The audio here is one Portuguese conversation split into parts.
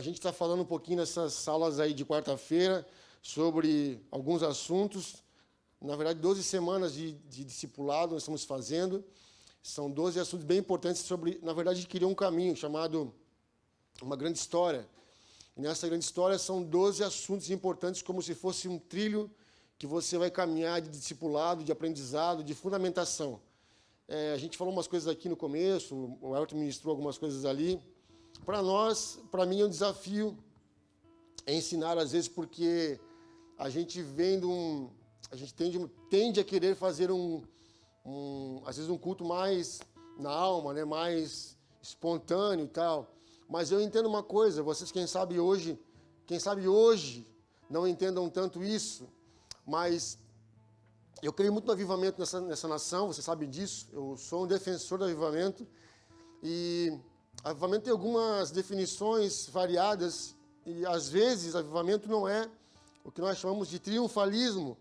gente está falando um pouquinho nessas aulas aí de quarta-feira sobre alguns assuntos. Na verdade, 12 semanas de discipulado nós estamos fazendo. São 12 assuntos bem importantes sobre, na verdade, adquirir um caminho chamado Uma Grande História. E nessa grande história são 12 assuntos importantes, como se fosse um trilho que você vai caminhar de discipulado, de aprendizado, de fundamentação. A gente falou umas coisas aqui no começo, o Elton ministrou algumas coisas ali. Para nós, para mim, é um desafio ensinar, às vezes, porque a gente vem de a gente tende a querer fazer às vezes, um culto mais na alma, né, mais espontâneo e tal. Mas eu entendo uma coisa, vocês, quem sabe hoje não entendam tanto isso, mas eu creio muito no avivamento nessa nação, você sabe disso, eu sou um defensor do avivamento, e avivamento tem algumas definições variadas, e às vezes avivamento não é o que nós chamamos de triunfalismo.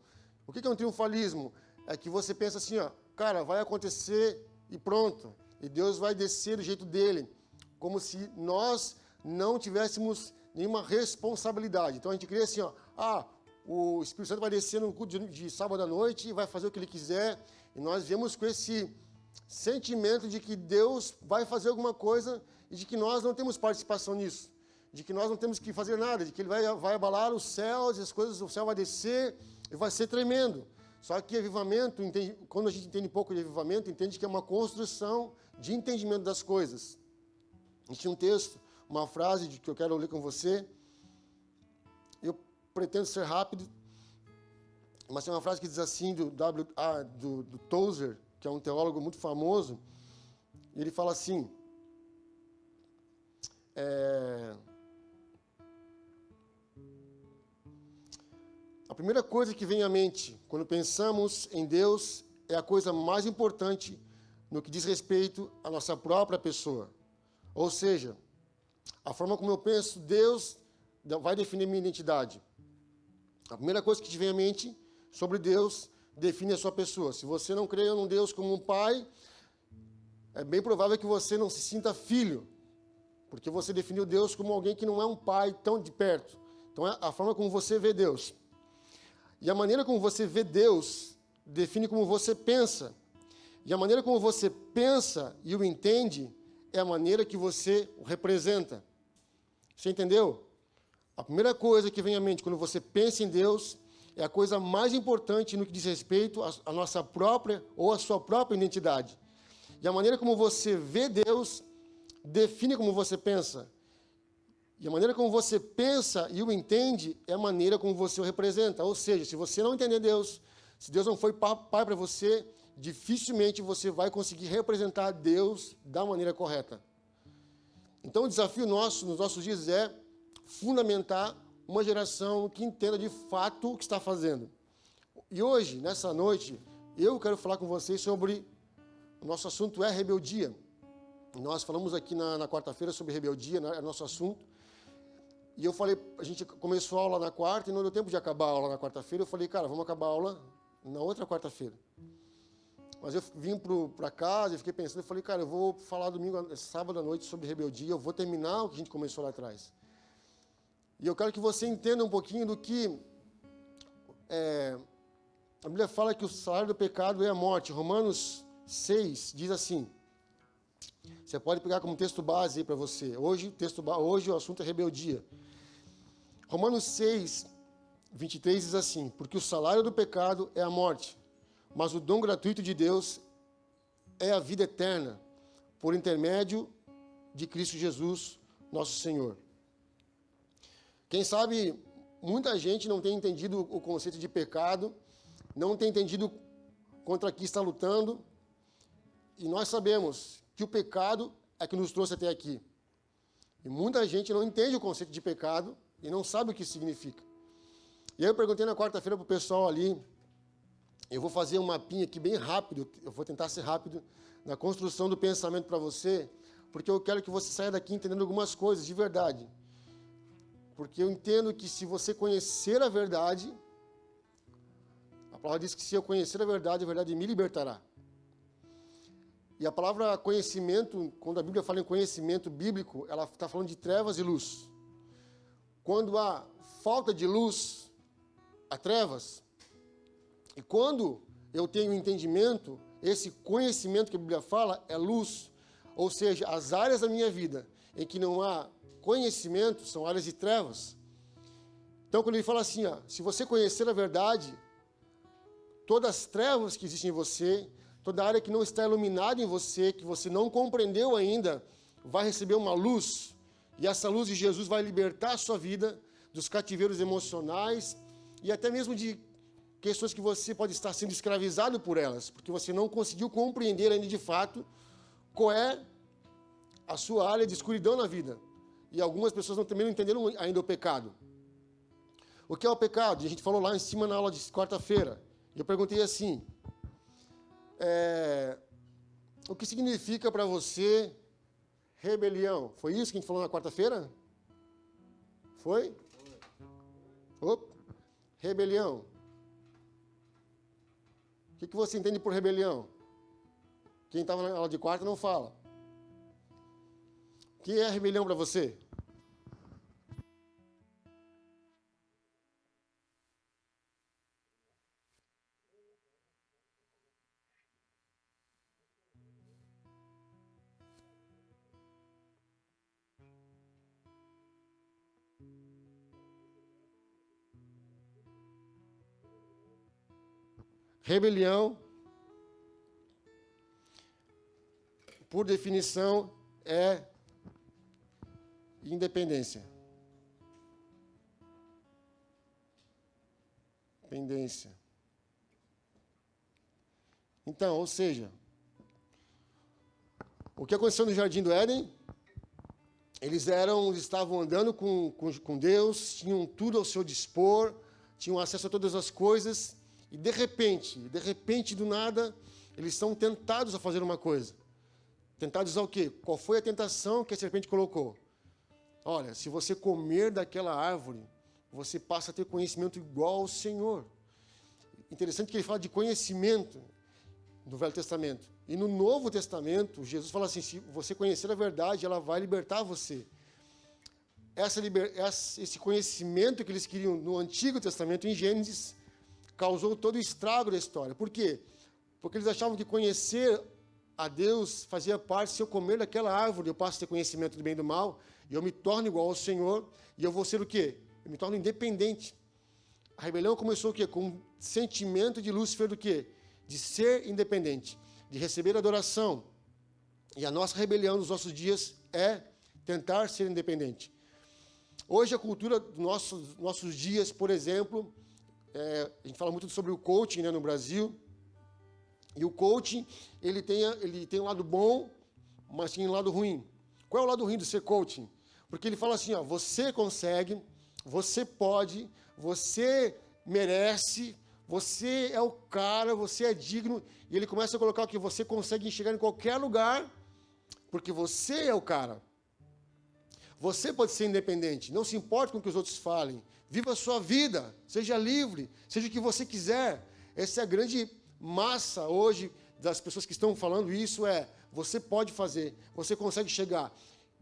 O que é um triunfalismo? É que você pensa assim, ó, cara, vai acontecer e pronto, e Deus vai descer do jeito dele, como se nós não tivéssemos nenhuma responsabilidade. Então a gente crê assim, ó, o Espírito Santo vai descer no culto de sábado à noite e vai fazer o que ele quiser, e nós viemos com esse sentimento de que Deus vai fazer alguma coisa e de que nós não temos participação nisso, de que nós não temos que fazer nada, de que ele vai abalar os céus, as coisas, o céu vai descer e vai ser tremendo. Só que avivamento, quando a gente entende um pouco de avivamento, entende que é uma construção de entendimento das coisas. A gente tinha um texto, uma frase que eu quero ler com você. Eu pretendo ser rápido, mas tem uma frase que diz assim, do Tozer, que é um teólogo muito famoso, e ele fala assim, a primeira coisa que vem à mente quando pensamos em Deus é a coisa mais importante no que diz respeito à nossa própria pessoa. Ou seja, a forma como eu penso, Deus vai definir minha identidade. A primeira coisa que te vem à mente sobre Deus define a sua pessoa. Se você não crê num Deus como um pai, é bem provável que você não se sinta filho, porque você definiu Deus como alguém que não é um pai tão de perto. Então, é a forma como você vê Deus. E a maneira como você vê Deus define como você pensa. E a maneira como você pensa e o entende é a maneira que você o representa. Você entendeu? A primeira coisa que vem à mente quando você pensa em Deus é a coisa mais importante no que diz respeito à nossa própria ou à sua própria identidade. E a maneira como você vê Deus define como você pensa. E a maneira como você pensa e o entende é a maneira como você o representa. Ou seja, se você não entender Deus, se Deus não foi pai para você, dificilmente você vai conseguir representar Deus da maneira correta. Então, o desafio nosso, nos nossos dias, é fundamentar uma geração que entenda de fato o que está fazendo. E hoje, nessa noite, eu quero falar com vocês sobre... O nosso assunto é rebeldia. Nós falamos aqui na quarta-feira sobre rebeldia, é nosso assunto. E eu falei, a gente começou a aula na quarta e não deu tempo de acabar a aula na quarta-feira. Eu falei, cara, vamos acabar a aula na outra quarta-feira. Mas eu vim para casa e fiquei pensando, eu falei, cara, eu vou falar sábado à noite sobre rebeldia, eu vou terminar o que a gente começou lá atrás. E eu quero que você entenda um pouquinho do que a Bíblia fala que o salário do pecado é a morte. Romanos 6 diz assim, você pode pegar como texto base aí para você. Hoje o assunto é rebeldia. Romanos 6, 23 diz assim, porque o salário do pecado é a morte, mas o dom gratuito de Deus é a vida eterna, por intermédio de Cristo Jesus, nosso Senhor. Quem sabe, muita gente não tem entendido o conceito de pecado, não tem entendido contra que está lutando, e nós sabemos que o pecado é que nos trouxe até aqui. E muita gente não entende o conceito de pecado e não sabe o que significa. E aí eu perguntei na quarta-feira para o pessoal ali, eu vou fazer um mapinha aqui bem rápido, eu vou tentar ser rápido na construção do pensamento para você, porque eu quero que você saia daqui entendendo algumas coisas de verdade. Porque eu entendo que se você conhecer a verdade, a palavra diz que se eu conhecer a verdade me libertará. E a palavra conhecimento, quando a Bíblia fala em conhecimento bíblico, ela está falando de trevas e luz. quando há falta de luz, há trevas. E quando eu tenho entendimento, esse conhecimento que a Bíblia fala é luz. Ou seja, as áreas da minha vida em que não há conhecimento são áreas de trevas. Então, quando ele fala assim, ó, se você conhecer a verdade, todas as trevas que existem em você, toda área que não está iluminada em você, que você não compreendeu ainda, vai receber uma luz. E essa luz de Jesus vai libertar a sua vida dos cativeiros emocionais e até mesmo de questões que você pode estar sendo escravizado por elas, porque você não conseguiu compreender ainda de fato qual é a sua área de escuridão na vida. E algumas pessoas também não entenderam ainda o pecado. O que é o pecado? A gente falou lá em cima na aula de quarta-feira. Eu perguntei assim, o que significa para você rebelião? Foi isso que a gente falou na quarta-feira? Foi? Opa. Rebelião. O que você entende por rebelião? Quem estava na aula de quarta não fala. O que é rebelião para você? Rebelião, por definição, é independência. Dependência. Então, ou seja, o que aconteceu no Jardim do Éden? Eles estavam andando com Deus, tinham tudo ao seu dispor, tinham acesso a todas as coisas, e de repente, do nada, eles são tentados a fazer uma coisa. Tentados ao quê? Qual foi a tentação que a serpente colocou? Olha, se você comer daquela árvore, você passa a ter conhecimento igual ao Senhor. Interessante que ele fala de conhecimento no Velho Testamento. E no Novo Testamento, Jesus fala assim, se você conhecer a verdade, ela vai libertar você. Esse conhecimento que eles queriam no Antigo Testamento, em Gênesis, causou todo o estrago da história. Por quê? Porque eles achavam que conhecer a Deus fazia parte, se eu comer daquela árvore, eu passo a ter conhecimento do bem e do mal, e eu me torno igual ao Senhor, e eu vou ser o quê? Eu me torno independente. A rebelião começou o quê? Com um sentimento de Lúcifer do quê? De ser independente, de receber adoração. E a nossa rebelião nos nossos dias é tentar ser independente. Hoje a cultura dos nossos dias, por exemplo, a gente fala muito sobre o coaching, né, no Brasil. E o coaching, ele tem um lado bom, mas tem um lado ruim. Qual é o lado ruim do ser coaching? Porque ele fala assim, ó, você consegue, você pode, você merece, você é o cara, você é digno. E ele começa a colocar que você consegue chegar em qualquer lugar, porque você é o cara. Você pode ser independente, não se importe com o que os outros falem. Viva a sua vida, seja livre, seja o que você quiser. Essa é a grande massa hoje das pessoas que estão falando isso, você pode fazer, você consegue chegar.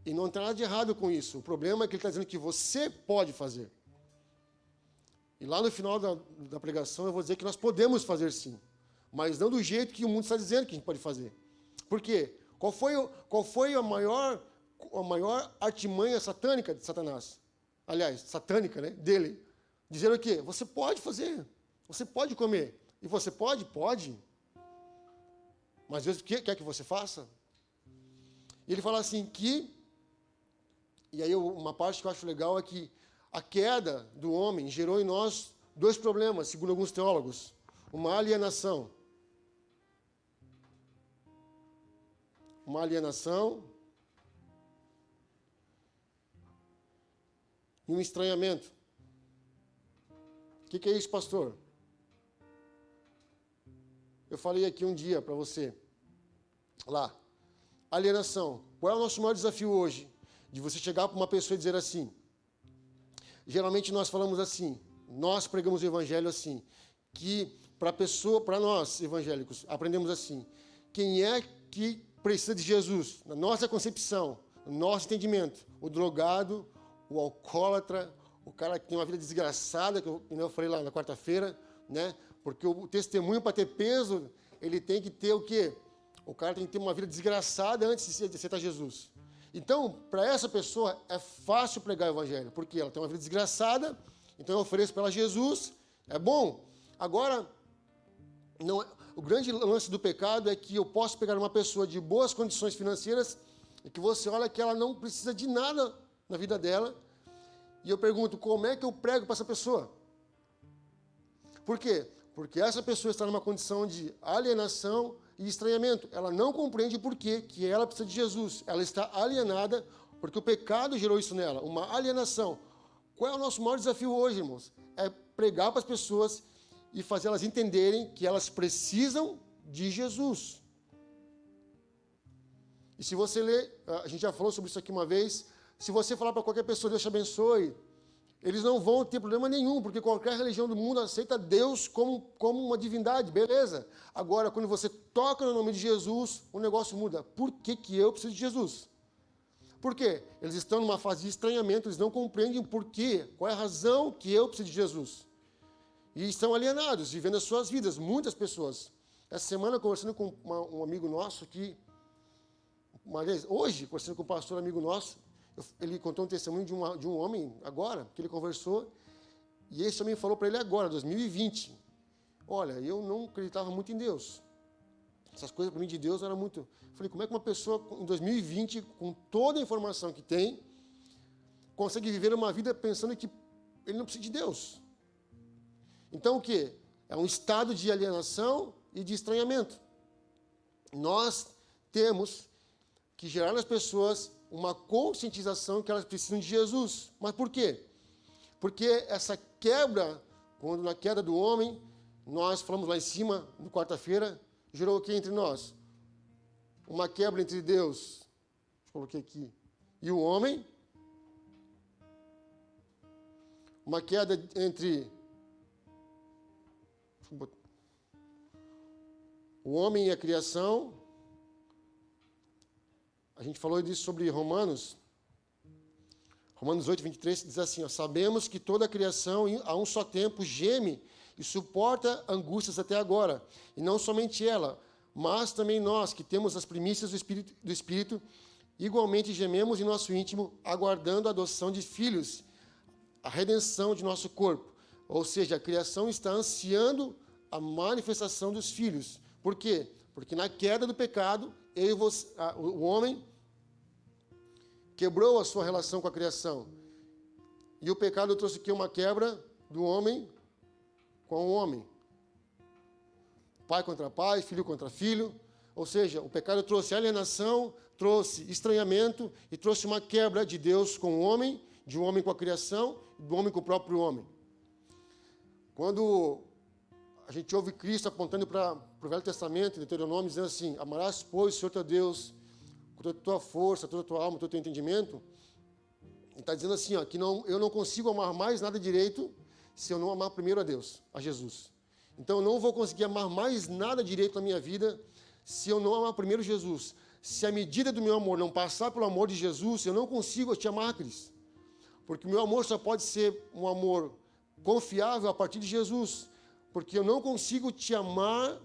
E não tem nada de errado com isso. O problema é que ele está dizendo que você pode fazer. E lá no final da pregação eu vou dizer que nós podemos fazer sim, mas não do jeito que o mundo está dizendo que a gente pode fazer. Por quê? Qual foi a maior artimanha satânica de Satanás? Aliás, satânica, né? Dele. Dizer o quê? Você pode fazer, você pode comer. E você pode? Pode. Mas Deus quer que você faça? E ele fala assim que, e aí uma parte que eu acho legal é que a queda do homem gerou em nós dois problemas, segundo alguns teólogos. Uma alienação. Uma alienação e um estranhamento. O que é isso, pastor? Eu falei aqui um dia para você, lá, alienação. Qual é o nosso maior desafio hoje? De você chegar para uma pessoa e dizer assim, geralmente nós falamos assim, nós pregamos o evangelho assim, que para nós evangélicos, aprendemos assim, quem é que precisa de Jesus? Na nossa concepção, no nosso entendimento, o drogado, o alcoólatra, o cara que tem uma vida desgraçada, que eu falei lá na quarta-feira, né? Porque o testemunho, para ter peso, ele tem que ter o quê? O cara tem que ter uma vida desgraçada antes de aceitar Jesus. Então, para essa pessoa, é fácil pregar o evangelho, porque ela tem uma vida desgraçada, então eu ofereço para ela Jesus, é bom. Agora, não, o grande lance do pecado é que eu posso pegar uma pessoa de boas condições financeiras e que você olha que ela não precisa de nada na vida dela, e eu pergunto, como é que eu prego para essa pessoa? Por quê? Porque essa pessoa está numa condição de alienação e estranhamento. Ela não compreende por quê que ela precisa de Jesus. Ela está alienada porque o pecado gerou isso nela, uma alienação. Qual é o nosso maior desafio hoje, irmãos? É pregar para as pessoas e fazer elas entenderem que elas precisam de Jesus. E se você ler, a gente já falou sobre isso aqui uma vez, se você falar para qualquer pessoa, Deus te abençoe, eles não vão ter problema nenhum, porque qualquer religião do mundo aceita Deus como uma divindade, beleza. Agora, quando você toca no nome de Jesus, o negócio muda. Por que eu preciso de Jesus? Por quê? Eles estão numa fase de estranhamento, eles não compreendem por quê, qual é a razão que eu preciso de Jesus. E estão alienados, vivendo as suas vidas, muitas pessoas. Essa semana, conversando com um amigo nosso aqui, hoje, conversando com um pastor amigo nosso, ele contou um testemunho de um homem, agora, que ele conversou, e esse homem falou para ele agora, 2020, olha, eu não acreditava muito em Deus. Essas coisas para mim de Deus eram muito... Eu falei, como é que uma pessoa em 2020, com toda a informação que tem, consegue viver uma vida pensando que ele não precisa de Deus? Então o quê? É um estado de alienação e de estranhamento. Nós temos que gerar nas pessoas uma conscientização que elas precisam de Jesus. Mas por quê? Porque essa quebra, quando na queda do homem, nós falamos lá em cima, no quarta-feira, gerou o que entre nós? Uma quebra entre Deus, coloquei aqui, e o homem. Uma queda entre o homem e a criação. A gente falou disso sobre Romanos 8, 23, diz assim, ó, sabemos que toda a criação, a um só tempo, geme e suporta angústias até agora. E não somente ela, mas também nós, que temos as primícias do Espírito, igualmente gememos em nosso íntimo, aguardando a adoção de filhos, a redenção de nosso corpo. Ou seja, a criação está ansiando a manifestação dos filhos. Por quê? Porque na queda do pecado, o homem quebrou a sua relação com a criação. E o pecado trouxe aqui uma quebra do homem com o homem. Pai contra pai, filho contra filho. Ou seja, o pecado trouxe alienação, trouxe estranhamento e trouxe uma quebra de Deus com o homem, de um homem com a criação, do homem com o próprio homem. Quando a gente ouve Cristo apontando para o Velho Testamento, em Deuteronômio, dizendo assim, amarás, pois, o Senhor teu Deus, com toda a tua força, toda a tua alma, todo o teu entendimento. Ele está dizendo assim, ó, que eu não consigo amar mais nada direito se eu não amar primeiro a Deus, a Jesus. Então, eu não vou conseguir amar mais nada direito na minha vida se eu não amar primeiro Jesus. Se a medida do meu amor não passar pelo amor de Jesus, eu não consigo te amar, Cristo. Porque o meu amor só pode ser um amor confiável a partir de Jesus. Porque eu não consigo te amar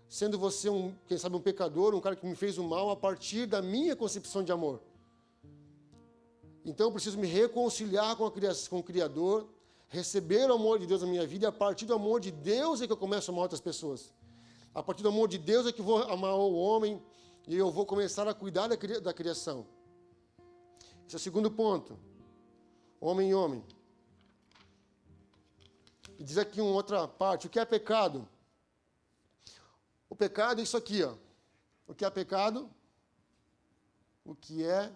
sendo você, quem sabe, um pecador, um cara que me fez o mal, a partir da minha concepção de amor. Então, eu preciso me reconciliar com o Criador, receber o amor de Deus na minha vida, e a partir do amor de Deus é que eu começo a amar outras pessoas. A partir do amor de Deus é que eu vou amar o homem, e eu vou começar a cuidar da criação. Esse é o segundo ponto. Homem e homem. E diz aqui uma outra parte, o que é pecado? O pecado é isso aqui, ó. O que é pecado? O que é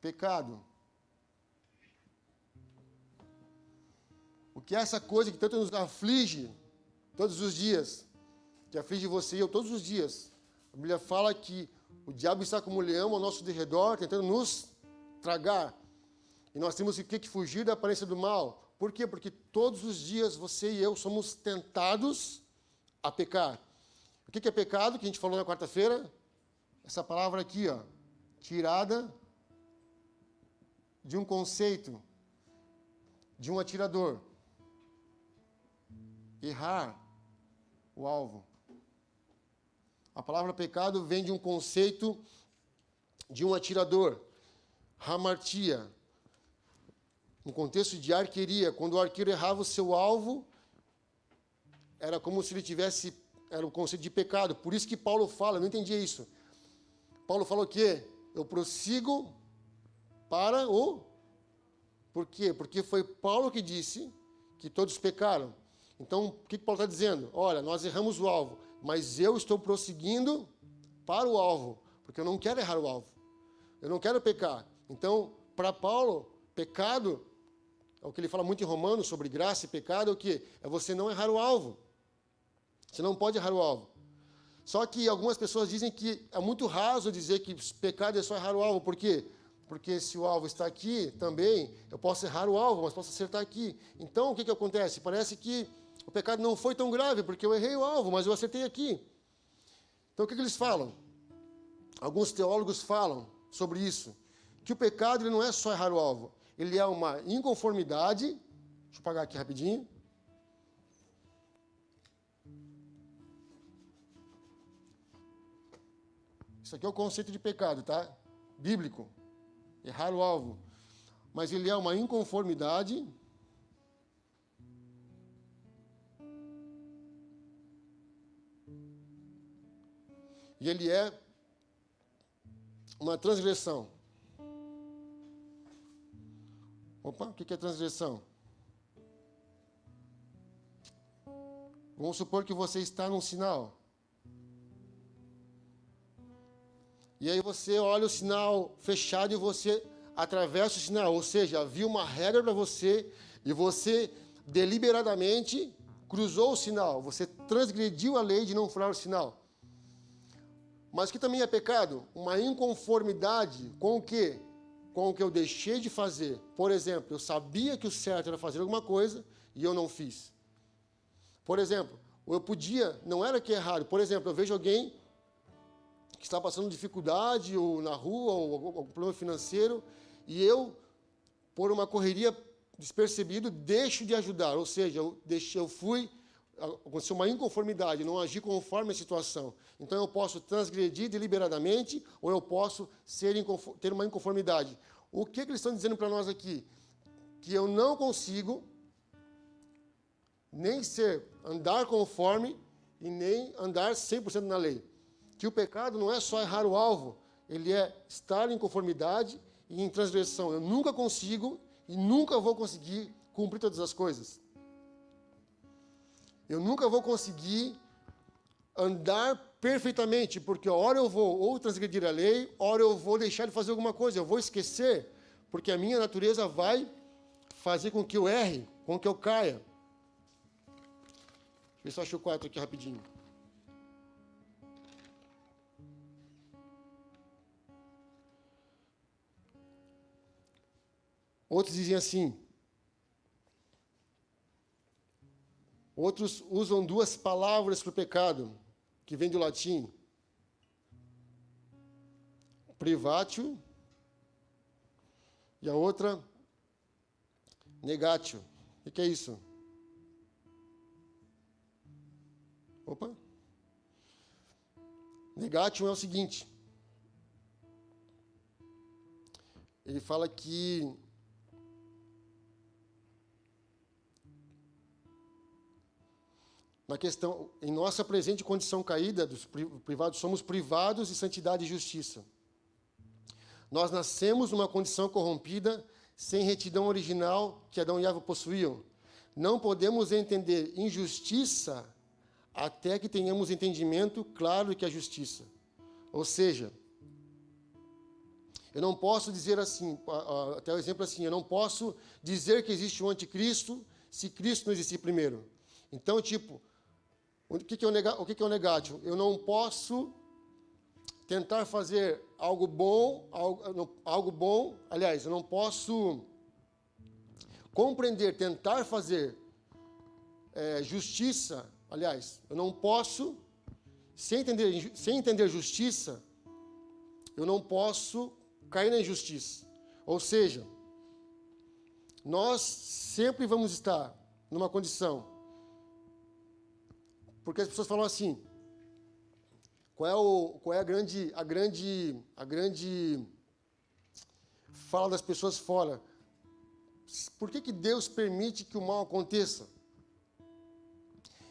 pecado? O que é essa coisa que tanto nos aflige todos os dias? Que aflige você e eu todos os dias. A Bíblia fala que o diabo está como um leão ao nosso derredor, tentando nos tragar. E nós temos que fugir da aparência do mal. Por quê? Porque todos os dias você e eu somos tentados a pecar. O que é pecado, que a gente falou na quarta-feira? Essa palavra aqui, ó, tirada de um conceito. de um atirador. Errar o alvo. A palavra pecado vem de um conceito de um atirador. Hamartia. No contexto de arqueria, quando o arqueiro errava o seu alvo, era como se ele tivesse, era o conceito de pecado. Por isso que Paulo fala, eu não entendi isso. Paulo falou o quê? Eu prossigo para o... Por quê? Porque foi Paulo que disse que todos pecaram. Então, o que Paulo está dizendo? Olha, nós erramos o alvo, mas eu estou prosseguindo para o alvo, porque eu não quero errar o alvo. Eu não quero pecar. Então, para Paulo, pecado, é o que ele fala muito em Romanos sobre graça e pecado, é o quê? É você não errar o alvo. Você não pode errar o alvo. Só que algumas pessoas dizem que é muito raso dizer que pecado é só errar o alvo. Por quê? Porque se o alvo está aqui também, eu posso errar o alvo, mas posso acertar aqui. Então, o que acontece? Parece que o pecado não foi tão grave, porque eu errei o alvo, mas eu acertei aqui. Então, o que eles falam? Alguns teólogos falam sobre isso, que o pecado ele não é só errar o alvo, ele é uma inconformidade. Deixa eu apagar aqui rapidinho. Isso aqui é o conceito de pecado, tá? Bíblico. Errar o alvo. Mas ele é uma inconformidade e ele é uma transgressão. Opa, o que é transgressão? Vamos supor que você está num sinal. E aí você olha o sinal fechado e você atravessa o sinal. Ou seja, havia uma regra para você e você deliberadamente cruzou o sinal. Você transgrediu a lei de não furar o sinal. Mas que também é pecado? Uma inconformidade com o quê? Com o que eu deixei de fazer. Por exemplo, eu sabia que o certo era fazer alguma coisa e eu não fiz. Por exemplo, eu podia, não era que é errado. Por exemplo, eu vejo alguém que está passando dificuldade, ou na rua, ou algum problema financeiro, e eu, por uma correria despercebido, deixo de ajudar. Ou seja, aconteceu uma inconformidade, não agi conforme a situação. Então, eu posso transgredir deliberadamente, ou eu posso ter uma inconformidade. O que eles estão dizendo para nós aqui? Que eu não consigo nem andar conforme e nem andar 100% na lei. Que o pecado não é só errar o alvo, ele é estar em conformidade e em transgressão. Eu nunca consigo e nunca vou conseguir cumprir todas as coisas. Eu nunca vou conseguir andar perfeitamente, porque hora eu vou ou transgredir a lei, hora eu vou deixar de fazer alguma coisa, eu vou esquecer, porque a minha natureza vai fazer com que eu erre, com que eu caia. Deixa eu ver se eu acho o 4 aqui rapidinho. Outros dizem assim. Outros usam duas palavras para o pecado, que vem do latim. Privatio e a outra negatio. O que é isso? Opa. Negatio é o seguinte. Ele fala que na questão, em nossa presente condição caída dos privados, somos privados de santidade e justiça. Nós nascemos numa condição corrompida, sem retidão original que Adão e Eva possuíam. Não podemos entender injustiça até que tenhamos entendimento claro do que é justiça. Ou seja, eu não posso dizer assim, até o exemplo assim, eu não posso dizer que existe um anticristo se Cristo não existir primeiro. Então, o que é o negativo? Eu não posso tentar fazer algo bom, aliás, eu não posso compreender, tentar fazer justiça, aliás, eu não posso, sem entender justiça, eu não posso cair na injustiça. Ou seja, Nós sempre vamos estar numa condição. Porque as pessoas falam assim, qual é a grande fala das pessoas fora? Por que Deus permite que o mal aconteça?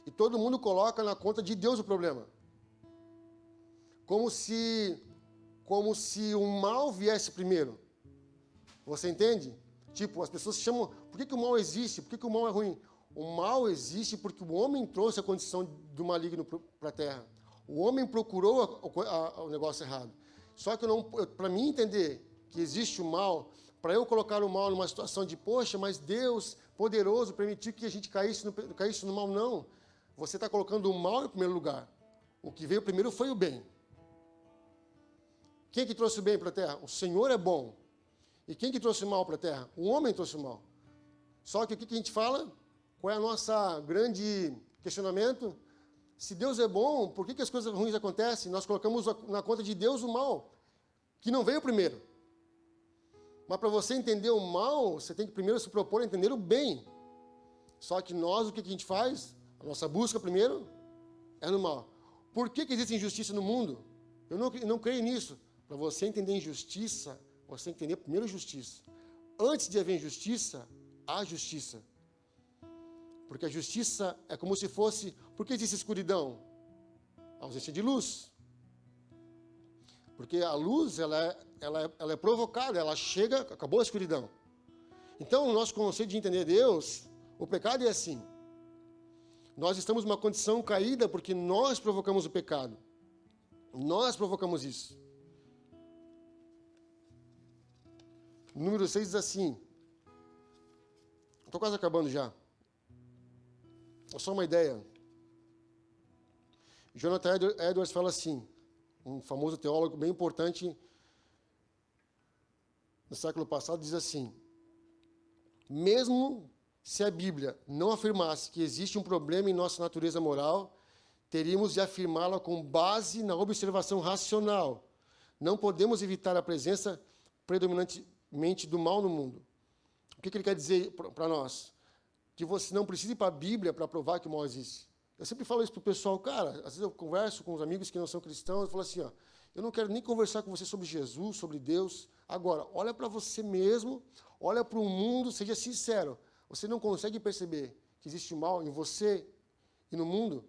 E todo mundo coloca na conta de Deus o problema. Como se o mal viesse primeiro. Você entende? Tipo, as pessoas chamam... Por que o mal existe? Por que o mal é ruim? O mal existe porque o homem trouxe a condição do maligno para a terra. O homem procurou o negócio errado. Só que para mim entender que existe o mal, para eu colocar o mal numa situação de, poxa, mas Deus, poderoso, permitiu que a gente caísse no mal, não. Você está colocando o mal em primeiro lugar. O que veio primeiro foi o bem. Quem que trouxe o bem para a terra? O Senhor é bom. E quem que trouxe o mal para a terra? O homem trouxe o mal. Só que o que a gente fala? Qual é a nossa grande questionamento? Se Deus é bom, por que as coisas ruins acontecem? Nós colocamos na conta de Deus o mal, que não veio primeiro. Mas para você entender o mal, você tem que primeiro se propor a entender o bem. Só que nós, o que a gente faz? A nossa busca primeiro é no mal. Por que existe injustiça no mundo? Eu não creio nisso. Para você entender injustiça, você tem que entender primeiro justiça. Antes de haver injustiça, há justiça. Porque a justiça é como se fosse... Por que existe escuridão? A ausência de luz. Porque a luz, ela é provocada, ela chega, acabou a escuridão. Então, o nosso conceito de entender Deus, o pecado é assim. Nós estamos numa condição caída porque nós provocamos o pecado. Nós provocamos isso. Número 6 diz assim. Estou quase acabando já. É só uma ideia. Jonathan Edwards fala assim, um famoso teólogo bem importante no século passado, diz assim: mesmo se a Bíblia não afirmasse que existe um problema em nossa natureza moral, teríamos de afirmá-la com base na observação racional. Não podemos evitar a presença predominantemente do mal no mundo. O que ele quer dizer para nós? Que você não precisa ir para a Bíblia para provar que o mal existe. Eu sempre falo isso para o pessoal, cara, às vezes eu converso com os amigos que não são cristãos, eu falo assim, ó, eu não quero nem conversar com você sobre Jesus, sobre Deus. Agora, olha para você mesmo, olha para o mundo, seja sincero. Você não consegue perceber que existe mal em você e no mundo?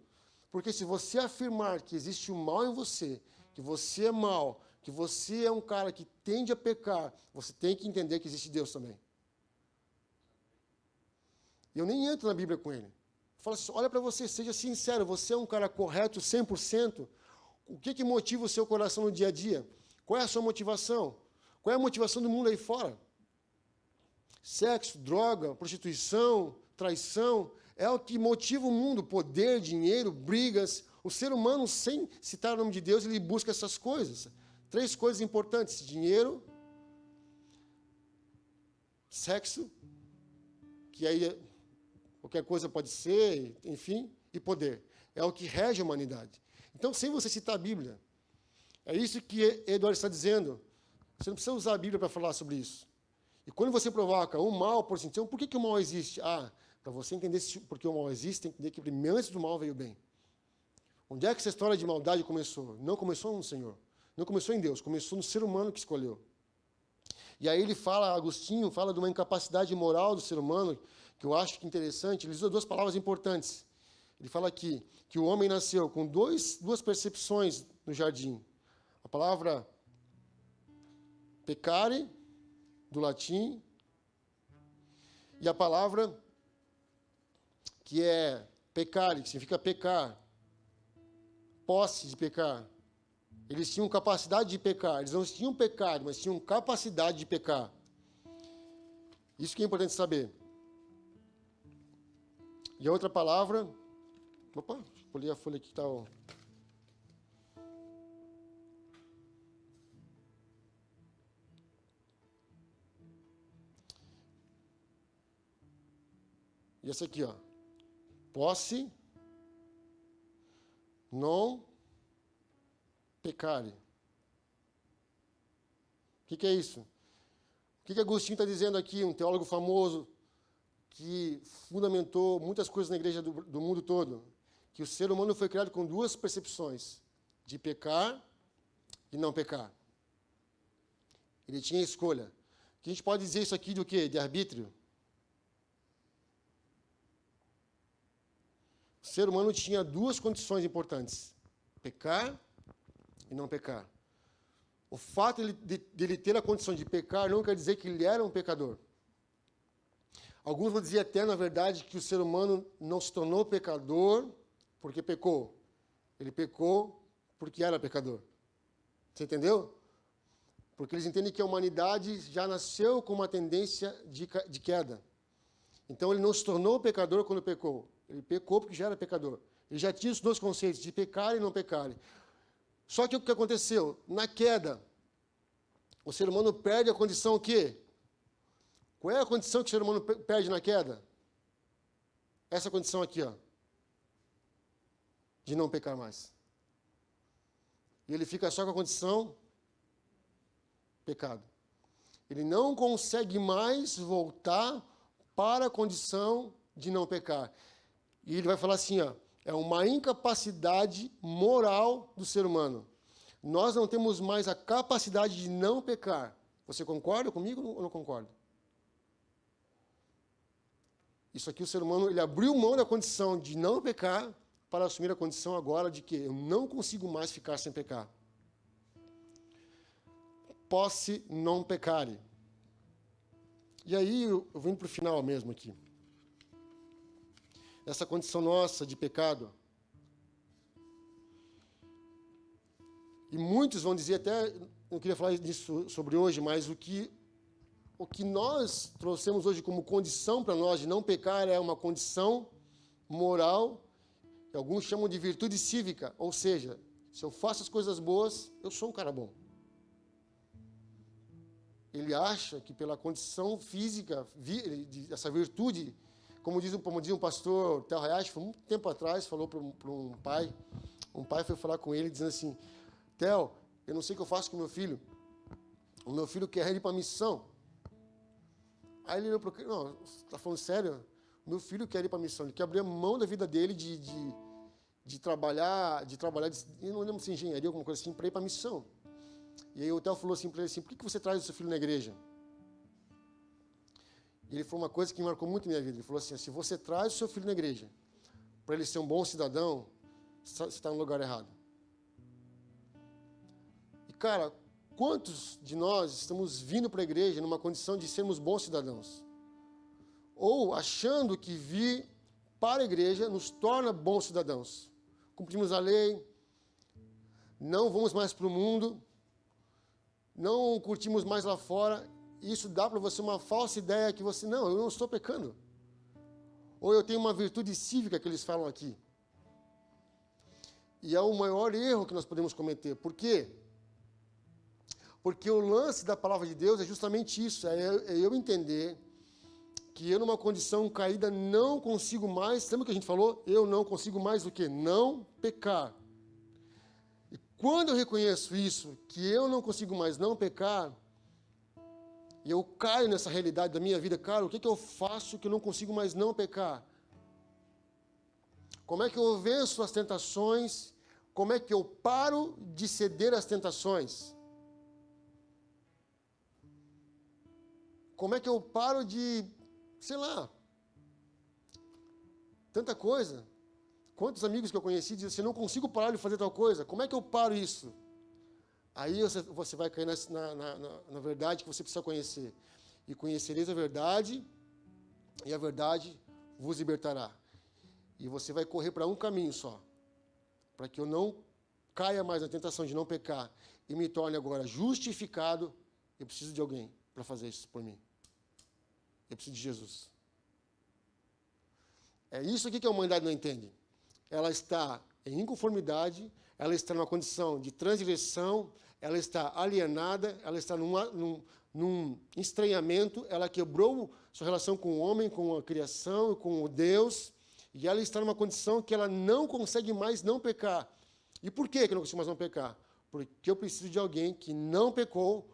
Porque se você afirmar que existe o mal em você, que você é mal, que você é um cara que tende a pecar, você tem que entender que existe Deus também. E eu nem entro na Bíblia com ele. Fala assim, olha para você, seja sincero, você é um cara correto 100%? O que motiva o seu coração no dia a dia? Qual é a sua motivação? Qual é a motivação do mundo aí fora? Sexo, droga, prostituição, traição, é o que motiva o mundo, poder, dinheiro, brigas. O ser humano, sem citar o nome de Deus, ele busca essas coisas. 3 coisas importantes: dinheiro, sexo, que aí qualquer coisa pode ser, enfim, e poder. É o que rege a humanidade. Então, sem você citar a Bíblia, é isso que Eduardo está dizendo. Você não precisa usar a Bíblia para falar sobre isso. E quando você provoca o mal, por assim, então, por que o mal existe? Para você entender por que o mal existe, tem que entender que primeiro, antes do mal, veio o bem. Onde é que essa história de maldade começou? Não começou no Senhor. Não começou em Deus. Começou no ser humano que escolheu. E aí ele fala, Agostinho fala de uma incapacidade moral do ser humano, que eu acho que interessante. Ele usa 2 palavras importantes. Ele fala aqui que o homem nasceu com 2 percepções no jardim. A palavra peccare, do latim, e a palavra que é peccare, que significa pecar, posse de pecar. Eles tinham capacidade de pecar. Eles não tinham pecado, mas tinham capacidade de pecar. Isso que é importante saber. E a outra palavra... Opa, pulei a folha aqui que está... E essa aqui, ó. Posse, non peccare. O que é isso? O que Agostinho está dizendo aqui, um teólogo famoso que fundamentou muitas coisas na igreja do mundo todo, que o ser humano foi criado com duas percepções, de pecar e não pecar. Ele tinha escolha. Que a gente pode dizer isso aqui do quê? De arbítrio. O ser humano tinha duas condições importantes, pecar e não pecar. O fato de ele ter a condição de pecar não quer dizer que ele era um pecador. Alguns vão dizer até, na verdade, que o ser humano não se tornou pecador porque pecou. Ele pecou porque era pecador. Você entendeu? Porque eles entendem que a humanidade já nasceu com uma tendência de queda. Então, ele não se tornou pecador quando pecou. Ele pecou porque já era pecador. Ele já tinha os dois conceitos, de pecar e não pecar. Só que o que aconteceu? Na queda, o ser humano perde a condição o quê? Qual é a condição que o ser humano perde na queda? Essa condição aqui, ó, de não pecar mais. E ele fica só com a condição pecado. Ele não consegue mais voltar para a condição de não pecar. E ele vai falar assim, ó, é uma incapacidade moral do ser humano. Nós não temos mais a capacidade de não pecar. Você concorda comigo ou não concorda? Isso aqui, o ser humano, ele abriu mão da condição de não pecar para assumir a condição agora de que eu não consigo mais ficar sem pecar. Posse non peccare. E aí, eu vim para o final mesmo aqui. Essa condição nossa de pecado. E muitos vão dizer, até, não queria falar disso sobre hoje, mas o que nós trouxemos hoje como condição para nós de não pecar é uma condição moral, que alguns chamam de virtude cívica, ou seja, se eu faço as coisas boas, eu sou um cara bom. Ele acha que pela condição física, essa virtude, como diz um pastor, Tel Hayashi, foi muito tempo atrás, falou para um pai foi falar com ele, dizendo assim, Tel, eu não sei o que eu faço com o meu filho quer ir para a missão. Aí ele olhou para ele, não, você está falando sério? Meu filho quer ir para a missão, ele quer abrir a mão da vida dele de trabalhar, eu não lembro se engenharia, alguma coisa assim, para ir para a missão. E aí o Theo falou assim para ele assim, por que você traz o seu filho na igreja? E ele falou uma coisa que marcou muito a minha vida. Ele falou assim, se você traz o seu filho na igreja para ele ser um bom cidadão, você está no lugar errado. E, cara, quantos de nós estamos vindo para a igreja numa condição de sermos bons cidadãos? Ou achando que vir para a igreja nos torna bons cidadãos. Cumprimos a lei, não vamos mais para o mundo, não curtimos mais lá fora. Isso dá para você uma falsa ideia que você, não, eu não estou pecando. Ou eu tenho uma virtude cívica que eles falam aqui. E é o maior erro que nós podemos cometer. Por quê? Porque o lance da palavra de Deus é justamente isso, é eu entender que eu numa condição caída não consigo mais, lembra que a gente falou? Eu não consigo mais o quê? Não pecar. E quando eu reconheço isso, que eu não consigo mais não pecar, e eu caio nessa realidade da minha vida, cara, o que eu faço que eu não consigo mais não pecar? Como é que eu venço as tentações? Como é que eu paro de ceder às tentações? Como é que eu paro de, sei lá, tanta coisa? Quantos amigos que eu conheci dizem assim, não consigo parar de fazer tal coisa, como é que eu paro isso? Aí você vai cair na verdade que você precisa conhecer. E conhecereis a verdade, e a verdade vos libertará. E você vai correr para um caminho só, para que eu não caia mais na tentação de não pecar e me torne agora justificado. Eu preciso de alguém para fazer isso por mim. Eu preciso de Jesus. É isso aqui que a humanidade não entende. Ela está em inconformidade, ela está numa condição de transgressão, ela está alienada, ela está num estranhamento, ela quebrou sua relação com o homem, com a criação, com o Deus, e ela está numa condição que ela não consegue mais não pecar. E por que eu não consigo mais não pecar? Porque eu preciso de alguém que não pecou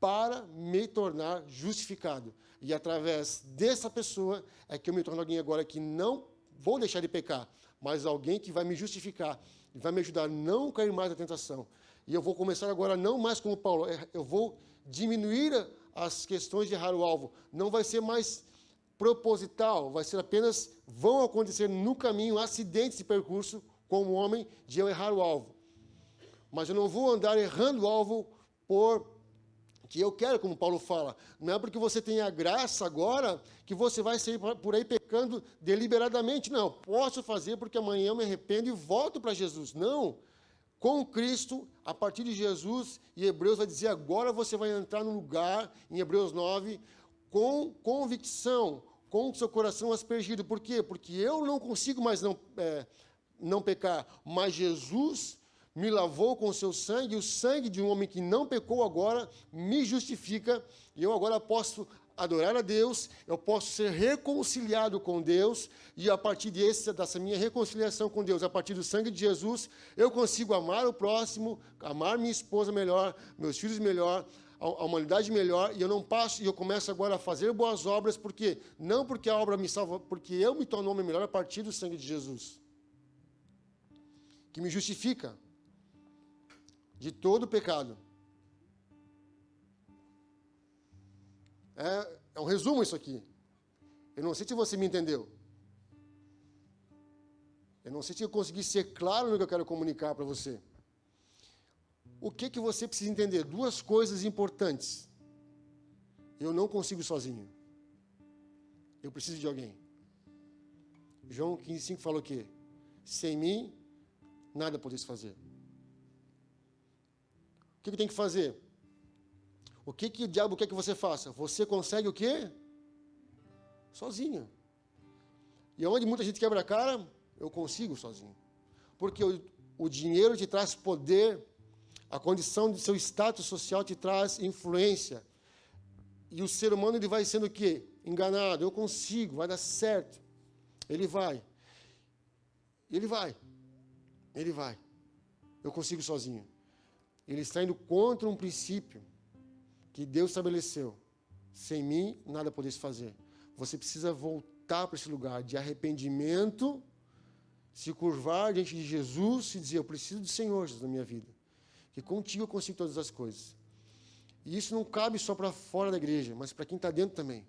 para me tornar justificado. E através dessa pessoa é que eu me torno alguém agora que não vou deixar de pecar, mas alguém que vai me justificar, e vai me ajudar a não cair mais na tentação. E eu vou começar agora não mais como Paulo, eu vou diminuir as questões de errar o alvo. Não vai ser mais proposital, vai ser apenas, vão acontecer no caminho acidentes de percurso como homem de eu errar o alvo. Mas eu não vou andar errando o alvo porque eu quero, como Paulo fala. Não é porque você tem a graça agora que você vai sair por aí pecando deliberadamente. Não, posso fazer porque amanhã eu me arrependo e volto para Jesus. Não. Com Cristo, a partir de Jesus, e Hebreus vai dizer, agora você vai entrar no lugar, em Hebreus 9, com convicção, com o seu coração aspergido. Por quê? Porque eu não consigo mais não pecar, mas Jesus me lavou com o seu sangue, e o sangue de um homem que não pecou agora me justifica, e eu agora posso adorar a Deus, eu posso ser reconciliado com Deus, e a partir dessa minha reconciliação com Deus, a partir do sangue de Jesus, eu consigo amar o próximo, amar minha esposa melhor, meus filhos melhor, a humanidade melhor, e eu não passo, e eu começo agora a fazer boas obras, porque não porque a obra me salva, porque eu me torno um homem melhor a partir do sangue de Jesus, que me justifica de todo pecado. É um resumo isso aqui. Eu não sei se você me entendeu. Eu não sei se eu consegui ser claro no que eu quero comunicar para você. O que você precisa entender? Duas coisas importantes. Eu não consigo sozinho. Eu preciso de alguém. João 15,5 falou o quê? Sem mim, nada podeis fazer. O que eu tenho que fazer? O que o diabo quer que você faça? Você consegue o quê? Sozinho. E onde muita gente quebra a cara, eu consigo sozinho. Porque o dinheiro te traz poder, a condição do seu status social te traz influência. E o ser humano ele vai sendo o quê? Enganado. Eu consigo, vai dar certo. Ele vai. Ele vai. Ele vai. Eu consigo sozinho. Ele está indo contra um princípio que Deus estabeleceu. Sem mim, nada podeis fazer. Você precisa voltar para esse lugar de arrependimento, se curvar diante de Jesus e dizer, eu preciso do Senhor, Jesus, na minha vida. Que contigo eu consigo todas as coisas. E isso não cabe só para fora da igreja, mas para quem está dentro também.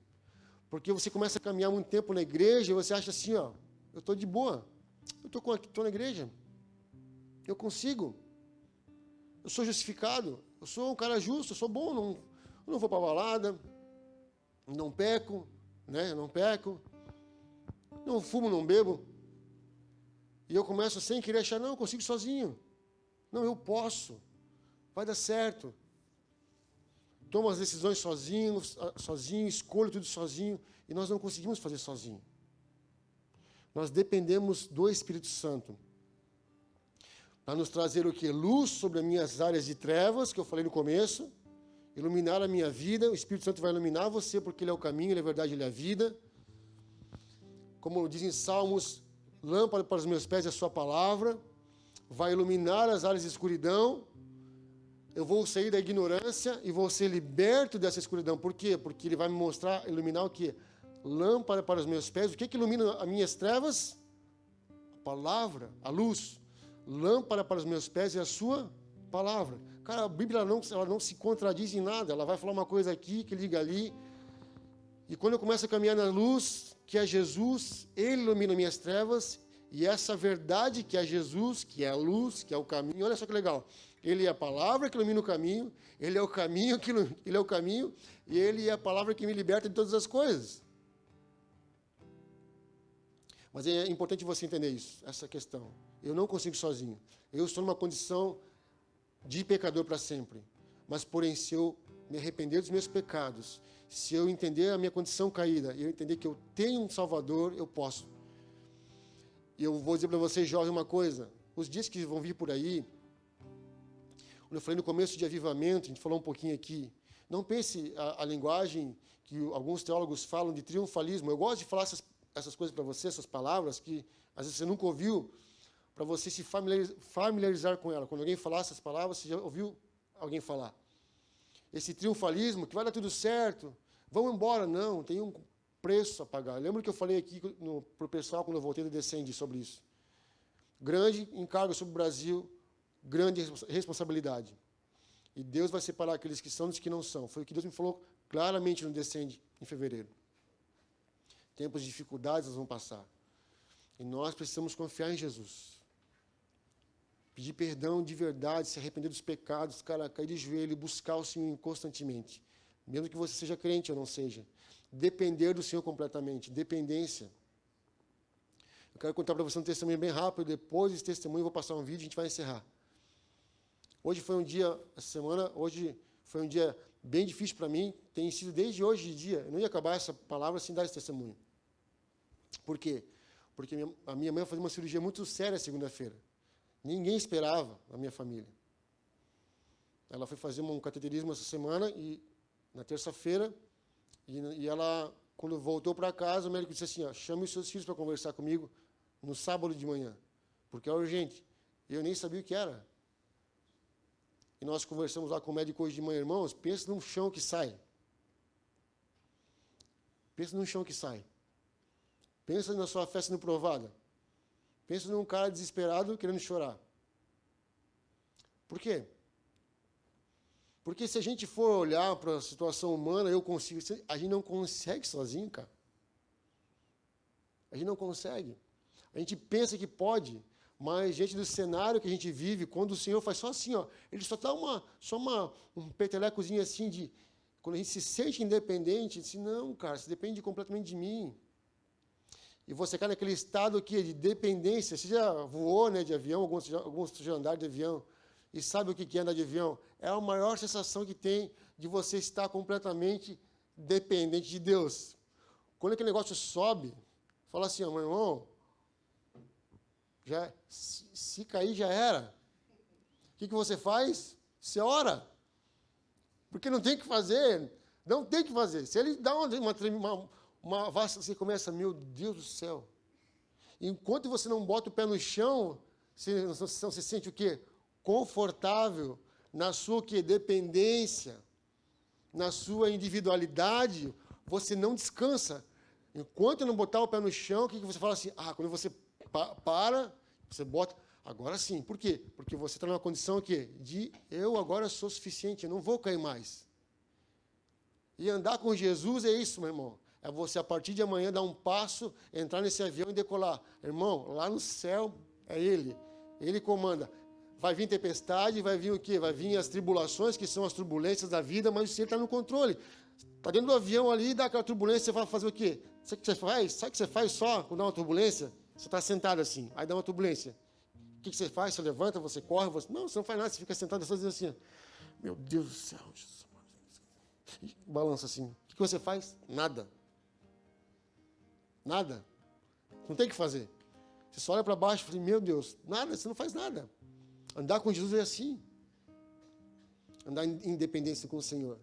Porque você começa a caminhar muito tempo na igreja e você acha assim, ó, eu estou de boa, eu estou na igreja, eu consigo, eu sou justificado, eu sou um cara justo, eu sou bom, eu não vou para a balada, não peco, né? Não peco, não fumo, não bebo. E eu começo sem querer achar, não, eu consigo sozinho. Não, eu posso, vai dar certo. Tomo as decisões sozinho, escolho tudo sozinho, e nós não conseguimos fazer sozinho. Nós dependemos do Espírito Santo. Para nos trazer o quê? Luz sobre as minhas áreas de trevas, que eu falei no começo, iluminar a minha vida, o Espírito Santo vai iluminar você, porque Ele é o caminho, Ele é a verdade, Ele é a vida. Como diz em Salmos, lâmpada para os meus pés é a sua palavra, vai iluminar as áreas de escuridão, eu vou sair da ignorância e vou ser liberto dessa escuridão. Por quê? Porque Ele vai me mostrar, iluminar o quê? Lâmpada para os meus pés. O que ilumina as minhas trevas? A palavra, a luz. Lâmpada para os meus pés é a sua palavra. Cara, a Bíblia ela não se contradiz em nada. Ela vai falar uma coisa aqui, que liga ali. E quando eu começo a caminhar na luz, que é Jesus, Ele ilumina minhas trevas. E essa verdade que é Jesus, que é a luz, que é o caminho. Olha só que legal. Ele é a palavra que ilumina o caminho. Ele é o caminho Ele é o caminho. E Ele é a palavra que me liberta de todas as coisas. Mas é importante você entender isso, essa questão. Eu não consigo sozinho. Eu estou numa condição de pecador para sempre. Mas, porém, se eu me arrepender dos meus pecados, se eu entender a minha condição caída, e eu entender que eu tenho um Salvador, eu posso. E eu vou dizer para vocês, jovens, uma coisa. Os dias que vão vir por aí, quando eu falei no começo de avivamento, a gente falou um pouquinho aqui, não pense a linguagem que alguns teólogos falam de triunfalismo. Eu gosto de falar essas coisas para você, essas palavras que às vezes você nunca ouviu, para você se familiarizar com ela. Quando alguém falar essas palavras, você já ouviu alguém falar. Esse triunfalismo, que vai dar tudo certo, Vamos embora. Não, tem um preço a pagar. Lembra que eu falei aqui para o pessoal, quando eu voltei do Descende, sobre isso? Grande encargo sobre o Brasil, grande responsabilidade. E Deus vai separar aqueles que são dos que não são. Foi o que Deus me falou claramente no Descende, em fevereiro. Tempos de dificuldades nós vamos passar. E nós precisamos confiar em Jesus. Pedir perdão de verdade, se arrepender dos pecados, cara, cair de joelho e buscar o Senhor constantemente. Mesmo que você seja crente ou não seja. Depender do Senhor completamente. Dependência. Eu quero contar para você um testemunho bem rápido. Depois desse testemunho, eu vou passar um vídeo e a gente vai encerrar. Hoje foi um dia, essa semana, hoje foi um dia bem difícil para mim. Tem sido desde hoje de dia. Eu não ia acabar essa palavra sem dar esse testemunho. Por quê? Porque a minha mãe fazia uma cirurgia muito séria segunda-feira. Ninguém esperava na minha família. Ela foi fazer um cateterismo essa semana, e na terça-feira, e ela, quando voltou para casa, o médico disse assim, ó, chame os seus filhos para conversar comigo no sábado de manhã, porque é urgente. Eu nem sabia o que era. E nós conversamos lá com o médico hoje de manhã, irmãos, pensa num chão que sai. Pensa num chão que sai. Pensa na sua fé sendo provada. Pensa num cara desesperado querendo chorar. Por quê? Porque se a gente for olhar para a situação humana, a gente não consegue sozinho, cara. A gente não consegue. A gente pensa que pode, mas diante do cenário que a gente vive, quando o Senhor faz só assim, ó, ele só dá um petelecozinho assim de... Quando a gente se sente independente, diz, não, cara, você depende completamente de mim. E você cai naquele estado aqui de dependência. Você já voou, né, de avião, alguns já andaram de avião, e sabe o que é andar de avião? É a maior sensação que tem de você estar completamente dependente de Deus. Quando aquele negócio sobe, fala assim, ó, meu irmão, se cair já era. O que você faz? Você ora. Porque não tem o que fazer. Não tem o que fazer. Se ele dá você começa, meu Deus do céu. Enquanto você não bota o pé no chão, você se sente o quê? Confortável na sua dependência, na sua individualidade, você não descansa. Enquanto não botar o pé no chão, o que você fala assim? Ah, quando você para, você bota... Agora sim. Por quê? Porque você está numa condição de eu agora sou suficiente, eu não vou cair mais. E andar com Jesus é isso, meu irmão. É você, a partir de amanhã, dar um passo, entrar nesse avião e decolar. Irmão, lá no céu é Ele. Ele comanda. Vai vir tempestade, vai vir o quê? Vai vir as tribulações, que são as turbulências da vida, mas você está no controle. Está dentro do avião ali, dá aquela turbulência, você vai fazer o quê? Sabe o que você faz? Sabe o que você faz só quando dá uma turbulência? Você está sentado assim, aí dá uma turbulência. O que você faz? Você levanta, você corre, você... Não, você não faz nada, você fica sentado só dizendo assim, meu Deus do céu, Jesus. E balança assim. O que você faz? Nada. Nada. Não tem o que fazer. Você só olha para baixo e fala, meu Deus, nada, você não faz nada. Andar com Jesus é assim. Andar em independência com o Senhor.